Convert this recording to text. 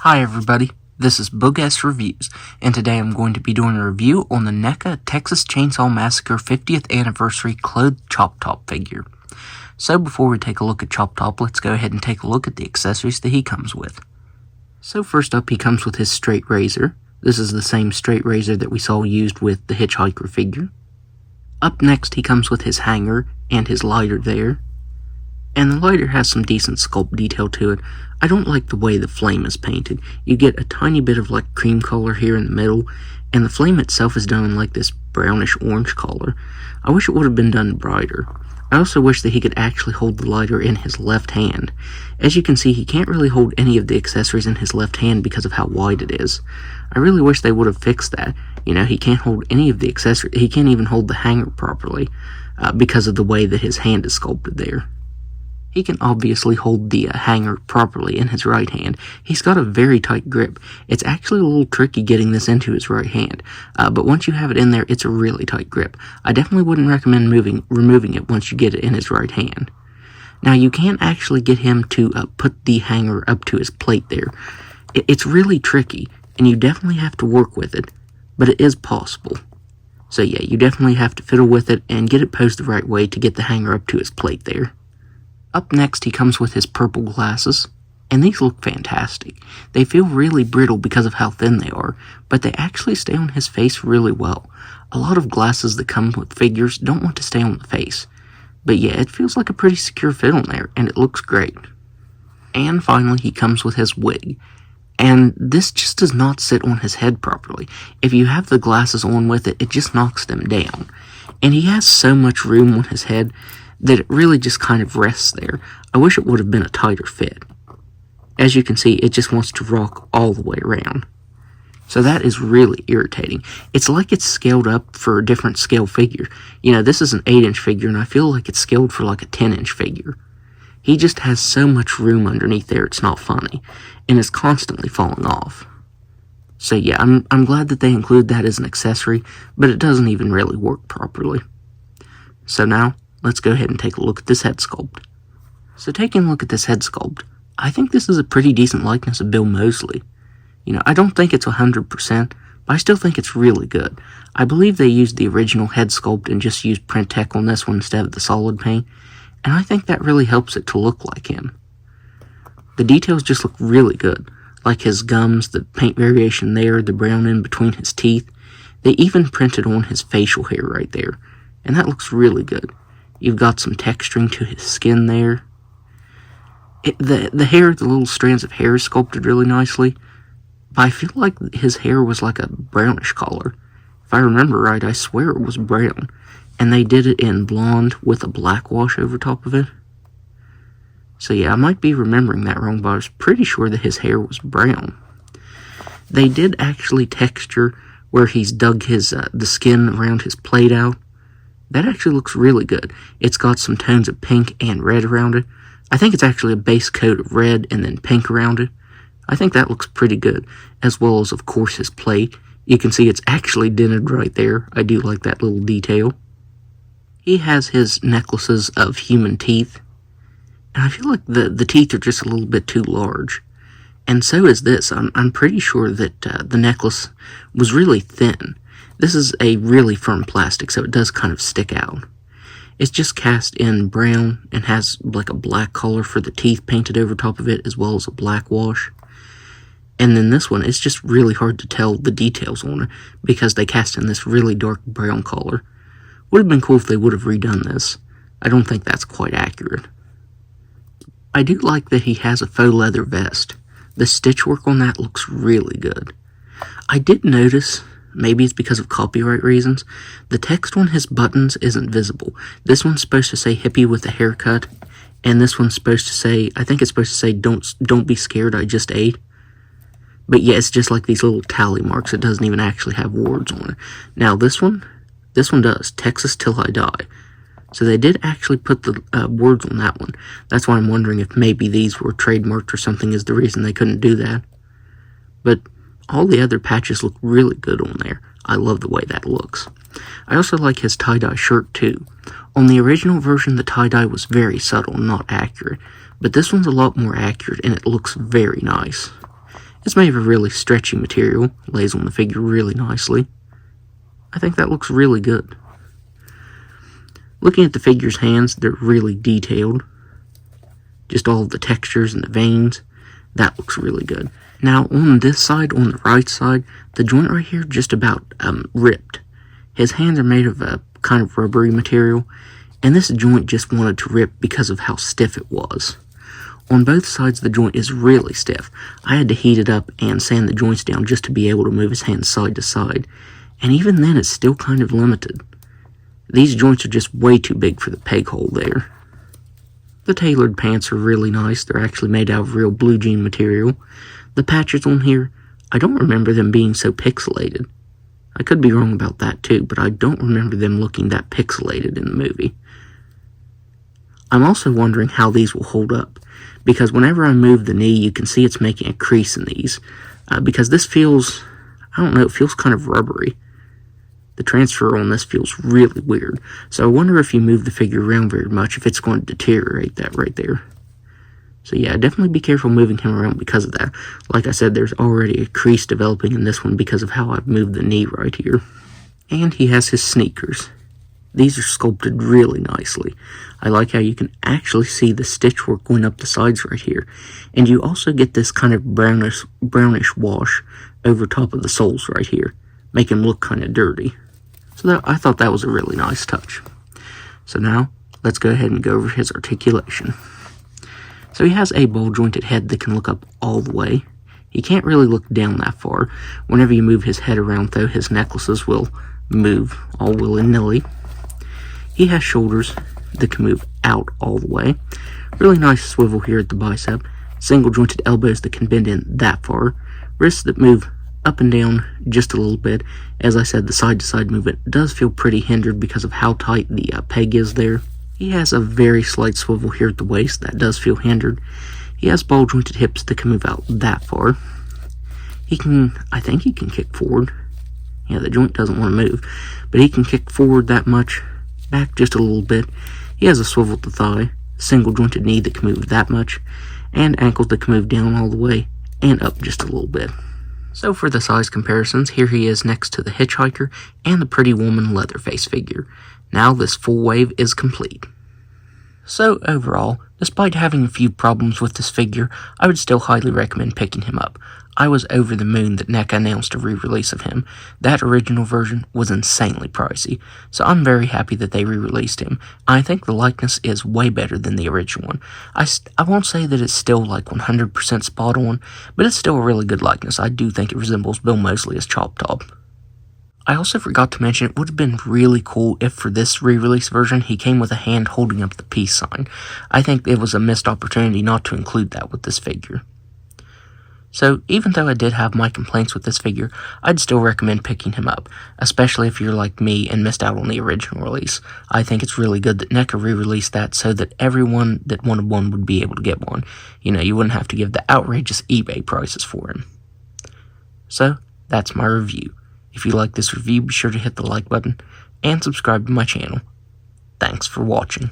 Hi everybody, this is Boogess Reviews, and today I'm going to be doing a review on the NECA Texas Chainsaw Massacre 50th Anniversary Clothed Chop Top figure. So before we take a look at Chop Top, let's go ahead and take a look at the accessories that he comes with. So first up, he comes with his straight razor. This is the same straight razor that we saw used with the Hitchhiker figure. Up next, he comes with his hanger and his lighter there. And the lighter has some decent sculpt detail to it. I don't like the way the flame is painted. You get a tiny bit of like cream color here in the middle, and the flame itself is done in like this brownish orange color. I wish it would have been done brighter. I also wish that he could actually hold the lighter in his left hand. As you can see, he can't really hold any of the accessories in his left hand because of how wide it is. I really wish they would have fixed that. You know, he can't hold any of the accessories. He can't even hold the hanger properly because of the way that his hand is sculpted there. He can obviously hold the hanger properly in his right hand. He's got a very tight grip. It's actually a little tricky getting this into his right hand, but once you have it in there, it's a really tight grip. I definitely wouldn't recommend removing it once you get it in his right hand. Now, you can't actually get him to put the hanger up to his plate there. It's really tricky, and you definitely have to work with it, but it is possible. So yeah, you definitely have to fiddle with it and get it posed the right way to get the hanger up to his plate there. Up next, he comes with his purple glasses, and these look fantastic. They feel really brittle because of how thin they are, but they actually stay on his face really well. A lot of glasses that come with figures don't want to stay on the face. But yeah, it feels like a pretty secure fit on there, and it looks great. And finally, he comes with his wig. And this just does not sit on his head properly. If you have the glasses on with it, it just knocks them down. And he has so much room on his head that it really just kind of rests there. I wish it would have been a tighter fit. As you can see, it just wants to rock all the way around. So that is really irritating. It's like it's scaled up for a different scale figure. You know, this is an 8-inch figure, and I feel like it's scaled for like a 10-inch figure. He just has so much room underneath there, it's not funny, and is constantly falling off. So yeah, I'm glad that they include that as an accessory, but it doesn't even really work properly. So now, let's go ahead and take a look at this head sculpt. So taking a look at this head sculpt, I think this is a pretty decent likeness of Bill Moseley. You know, I don't think it's 100%, but I still think it's really good. I believe they used the original head sculpt and just used print tech on this one instead of the solid paint, and I think that really helps it to look like him. The details just look really good, like his gums, the paint variation there, the brown in between his teeth. They even printed on his facial hair right there, and that looks really good. You've got some texturing to his skin there. The hair, the little strands of hair is sculpted really nicely, but I feel like his hair was like a brownish color. If I remember right, I swear it was brown, and they did it in blonde with a black wash over top of it. So yeah, I might be remembering that wrong, but I was pretty sure that his hair was brown. They did actually texture where he's dug his the skin around his plate out. That actually looks really good. It's got some tones of pink and red around it. I think it's actually a base coat of red and then pink around it. I think that looks pretty good, as well as, of course, his plate. You can see it's actually dented right there. I do like that little detail. He has his necklaces of human teeth, and I feel like the teeth are just a little bit too large. And so is this. I'm pretty sure that the necklace was really thin. This is a really firm plastic, so it does kind of stick out. It's just cast in brown and has like a black color for the teeth painted over top of it, as well as a black wash. And then this one, it's just really hard to tell the details on it because they cast in this really dark brown color. Would have been cool if they would have redone this. I don't think that's quite accurate. I do like that he has a faux leather vest. The stitch work on that looks really good. I did notice, maybe it's because of copyright reasons, the text on his buttons isn't visible. This one's supposed to say hippie with a haircut, and this one's supposed to say, I think it's supposed to say don't be scared, I just ate. But yeah, it's just like these little tally marks. It doesn't even actually have words on it. Now this one does, Texas till I die. So they did actually put the words on that one. That's why I'm wondering if maybe these were trademarked or something is the reason they couldn't do that. But all the other patches look really good on there. I love the way that looks. I also like his tie-dye shirt too. On the original version, the tie-dye was very subtle and not accurate, but this one's a lot more accurate and it looks very nice. It's made of a really stretchy material, lays on the figure really nicely. I think that looks really good. Looking at the figure's hands, they're really detailed. Just all of the textures and the veins, that looks really good. Now on this side, on the right side, the joint right here just about ripped. His hands are made of a kind of rubbery material, and this joint just wanted to rip because of how stiff it was. On both sides, the joint is really stiff. I had to heat it up and sand the joints down just to be able to move his hands side to side, and even then it's still kind of limited. These joints are just way too big for the peg hole there. The tailored pants are really nice. They're actually made out of real blue jean material. The patches on here, I don't remember them being so pixelated. I could be wrong about that too, but I don't remember them looking that pixelated in the movie. I'm also wondering how these will hold up, because whenever I move the knee, you can see it's making a crease in these, because this feels, I don't know, it feels kind of rubbery. The transfer on this feels really weird, so I wonder if you move the figure around very much, if it's going to deteriorate that right there. So yeah, definitely be careful moving him around because of that. Like I said, there's already a crease developing in this one because of how I've moved the knee right here. And he has his sneakers. These are sculpted really nicely. I like how you can actually see the stitch work going up the sides right here. And you also get this kind of brownish wash over top of the soles right here, make them look kind of dirty. So I thought that was a really nice touch. So now, let's go ahead and go over his articulation. So he has a ball-jointed head that can look up all the way. He can't really look down that far. Whenever you move his head around, though, his necklaces will move all willy-nilly. He has shoulders that can move out all the way. Really nice swivel here at the bicep. Single-jointed elbows that can bend in that far. Wrists that move up and down just a little bit. As I said, the side-to-side movement does feel pretty hindered because of how tight the peg is there. He has a very slight swivel here at the waist that does feel hindered. He has ball-jointed hips that can move out that far. I think he can kick forward. Yeah, the joint doesn't want to move, but he can kick forward that much, back just a little bit. He has a swivel at the thigh, single-jointed knee that can move that much, and ankles that can move down all the way and up just a little bit. So for the size comparisons, here he is next to the Hitchhiker and the Pretty Woman Leatherface figure. Now this full wave is complete. So overall, despite having a few problems with this figure, I would still highly recommend picking him up. I was over the moon that NECA announced a re-release of him. That original version was insanely pricey, so I'm very happy that they re-released him. I think the likeness is way better than the original one. I won't say that it's still like 100% spot on, but it's still a really good likeness. I do think it resembles Bill Moseley as Chop Top. I also forgot to mention it would have been really cool if for this re-release version he came with a hand holding up the peace sign. I think it was a missed opportunity not to include that with this figure. So even though I did have my complaints with this figure, I'd still recommend picking him up, especially if you're like me and missed out on the original release. I think it's really good that NECA re-released that so that everyone that wanted one would be able to get one. You know, you wouldn't have to give the outrageous eBay prices for him. So, that's my review. If you like this review, be sure to hit the like button and subscribe to my channel. Thanks for watching.